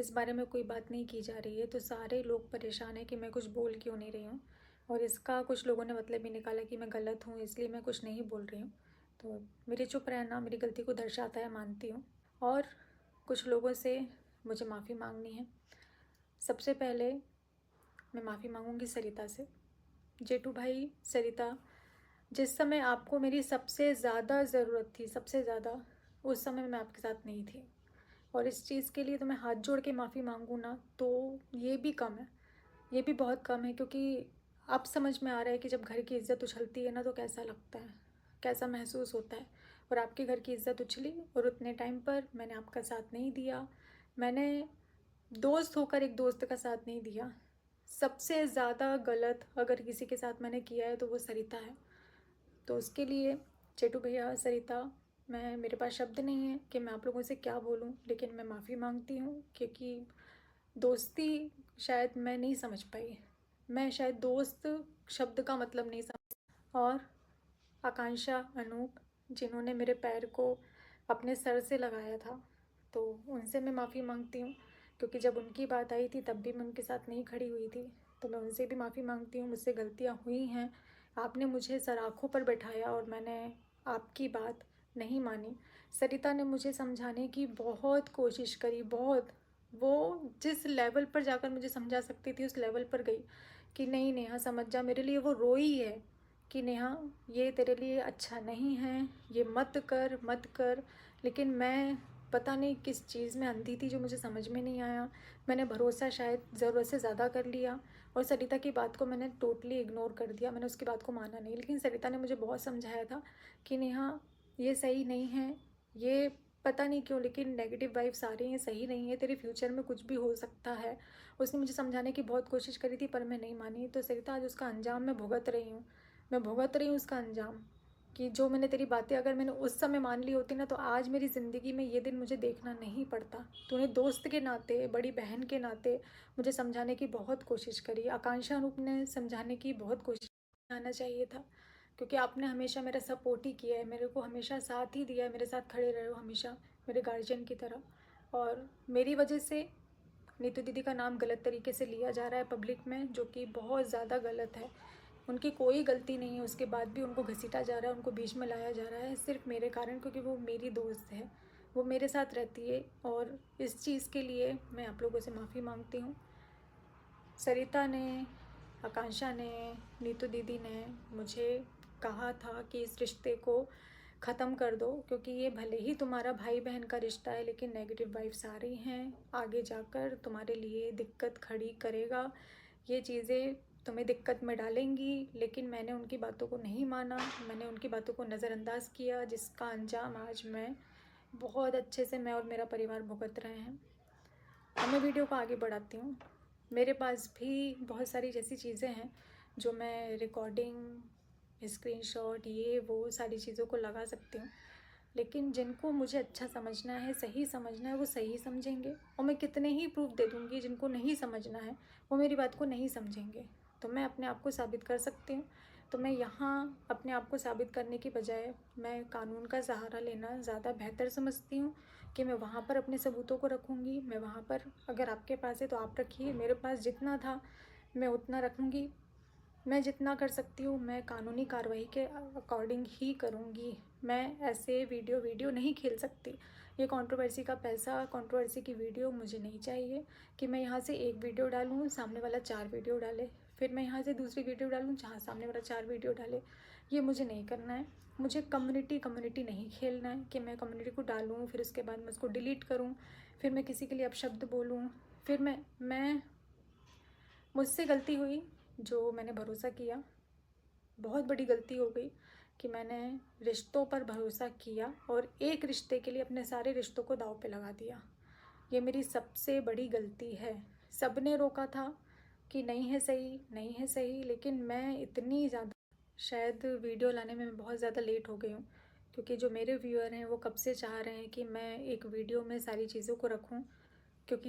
इस बारे में कोई बात नहीं की जा रही है, तो सारे लोग परेशान हैं कि मैं कुछ बोल क्यों नहीं रही हूँ। और इसका कुछ लोगों ने मतलब भी निकाला कि मैं गलत हूँ, इसलिए मैं कुछ नहीं बोल रही हूँ। तो मेरी चुप रहना मेरी गलती को दर्शाता है, मानती हूँ। और कुछ लोगों से मुझे माफ़ी मांगनी है। सबसे पहले मैं माफ़ी मांगूंगी सरिता से। जेठू भाई, सरिता, जिस समय आपको मेरी सबसे ज़्यादा ज़रूरत थी, सबसे ज़्यादा, उस समय मैं आपके साथ नहीं थी। और इस चीज़ के लिए तो मैं हाथ जोड़ के माफ़ी मांगूँ ना, तो ये भी कम है, ये भी बहुत कम है। क्योंकि अब समझ में आ रहा है कि जब घर की इज़्ज़त उछलती है ना, तो कैसा लगता है, कैसा महसूस होता है। और आपके घर की इज़्ज़त उछली, और उतने टाइम पर मैंने आपका साथ नहीं दिया। मैंने दोस्त होकर एक दोस्त का साथ नहीं दिया। सबसे ज़्यादा गलत अगर किसी के साथ मैंने किया है तो वो सरिता है। तो उसके लिए चेटू भैया, सरिता, मैं, मेरे पास शब्द नहीं है कि मैं आप लोगों से क्या बोलूं, लेकिन मैं माफ़ी मांगती हूँ। क्योंकि दोस्ती शायद मैं नहीं समझ पाई, मैं शायद दोस्त शब्द का मतलब नहीं समझ। और आकांक्षा, अनूप, जिन्होंने मेरे पैर को अपने सर से लगाया था, तो उनसे मैं माफ़ी मांगती हूँ। क्योंकि जब उनकी बात आई थी तब भी मैं उनके साथ नहीं खड़ी हुई थी, तो मैं उनसे भी माफ़ी मांगती हूँ। मुझसे गलतियाँ हुई हैं, आपने मुझे सराखों पर बैठाया और मैंने आपकी बात नहीं मानी। सरिता ने मुझे समझाने की बहुत कोशिश करी, बहुत। वो जिस लेवल पर जाकर मुझे समझा सकती थी उस लेवल पर गई कि नहीं नेहा समझ जा, मेरे लिए वो रोई है कि नेहा ये तेरे लिए अच्छा नहीं है, ये मत कर मत कर। लेकिन मैं पता नहीं किस चीज़ में अंधी थी जो मुझे समझ में नहीं आया। मैंने भरोसा शायद ज़रूरत से ज़्यादा कर लिया, और सरिता की बात को मैंने टोटली इग्नोर कर दिया, मैंने उसकी बात को माना नहीं। लेकिन सरिता ने मुझे बहुत समझाया था कि नेहा ये सही नहीं है, ये पता नहीं क्यों लेकिन नेगेटिव वाइब्स आ रही हैं, सही नहीं है, तेरे फ्यूचर में कुछ भी हो सकता है। उसने मुझे समझाने की बहुत कोशिश करी थी पर मैं नहीं मानी। तो सरिता, आज उसका अंजाम मैं भुगत रही हूँ, मैं भुगत रही हूँ उसका अंजाम। कि जो मैंने तेरी बातें अगर मैंने उस समय मान ली होती ना, तो आज मेरी ज़िंदगी में ये दिन मुझे देखना नहीं पड़ता। तूने दोस्त के नाते, बड़ी बहन के नाते मुझे समझाने की बहुत कोशिश करी। आकांक्षा, रूप ने समझाने की बहुत कोशिश, आना चाहिए था। क्योंकि आपने हमेशा मेरा सपोर्ट ही किया है, मेरे को हमेशा साथ ही दिया है, मेरे साथ खड़े रहे हो हमेशा मेरे गार्जियन की तरह। और मेरी वजह से नीतू दीदी का नाम गलत तरीके से लिया जा रहा है पब्लिक में, जो कि बहुत ज़्यादा गलत है। उनकी कोई गलती नहीं है, उसके बाद भी उनको घसीटा जा रहा है, उनको बीच में लाया जा रहा है सिर्फ मेरे कारण, क्योंकि वो मेरी दोस्त है, वो मेरे साथ रहती है। और इस चीज़ के लिए मैं आप लोगों से माफ़ी मांगती हूँ। सरिता ने, आकांक्षा ने, नीतू दीदी ने मुझे कहा था कि इस रिश्ते को ख़त्म कर दो, क्योंकि ये भले ही तुम्हारा भाई बहन का रिश्ता है, लेकिन नेगेटिव वाइब्स आ रही हैं, आगे जाकर तुम्हारे लिए दिक्कत खड़ी करेगा, ये चीज़ें तुम्हें दिक्कत में डालेंगी। लेकिन मैंने उनकी बातों को नहीं माना, मैंने उनकी बातों को नज़रअंदाज किया, जिसका अंजाम आज मैं बहुत अच्छे से, मैं और मेरा परिवार भुगत रहे हैं। अब मैं वीडियो को आगे बढ़ाती हूँ। मेरे पास भी बहुत सारी जैसी चीज़ें हैं जो मैं रिकॉर्डिंग, स्क्रीनशॉट, ये वो सारी चीज़ों को लगा सकती हूँ। लेकिन जिनको मुझे अच्छा समझना है, सही समझना है, वो सही समझेंगे। और मैं कितने ही प्रूफ दे दूँगी, जिनको नहीं समझना है वो मेरी बात को नहीं समझेंगे। तो मैं अपने आप को साबित कर सकती हूँ। तो मैं यहाँ अपने आप को साबित करने की बजाय मैं कानून का सहारा लेना ज़्यादा बेहतर समझती हूँ। कि मैं वहाँ पर अपने सबूतों को रखूँगी, मैं वहाँ पर, अगर आपके पास है तो आप रखिए, मेरे पास जितना था मैं उतना रखूँगी। मैं जितना कर सकती हूँ मैं कानूनी कार्रवाई के अकॉर्डिंग ही करूँगी। मैं ऐसे वीडियो नहीं खेल सकती। ये कंट्रोवर्सी का पैसा, कंट्रोवर्सी की वीडियो मुझे नहीं चाहिए कि मैं यहाँ से एक वीडियो डालूँ, सामने वाला 4 वीडियो डाले, फिर मैं यहाँ से दूसरी वीडियो डालूँ जहाँ सामने वाला 4 वीडियो डाले। ये मुझे नहीं करना है। मुझे कम्युनिटी नहीं खेलना है कि मैं कम्युनिटी को डालूँ, फिर उसके बाद मैं उसको डिलीट करूँ, फिर मैं किसी के लिए अपशब्द बोलूँ, फिर मैं मुझसे गलती हुई, जो मैंने भरोसा किया, बहुत बड़ी गलती हो गई कि मैंने रिश्तों पर भरोसा किया और एक रिश्ते के लिए अपने सारे रिश्तों को दांव पे लगा दिया। ये मेरी सबसे बड़ी गलती है। सबने रोका था कि नहीं है सही, नहीं है सही, लेकिन मैं इतनी ज़्यादा, शायद वीडियो लाने में मैं बहुत ज़्यादा लेट हो गई हूँ। क्योंकि जो मेरे व्यूअर हैं वो कब से चाह रहे हैं कि मैं एक वीडियो में सारी चीज़ों को रखूँ, क्योंकि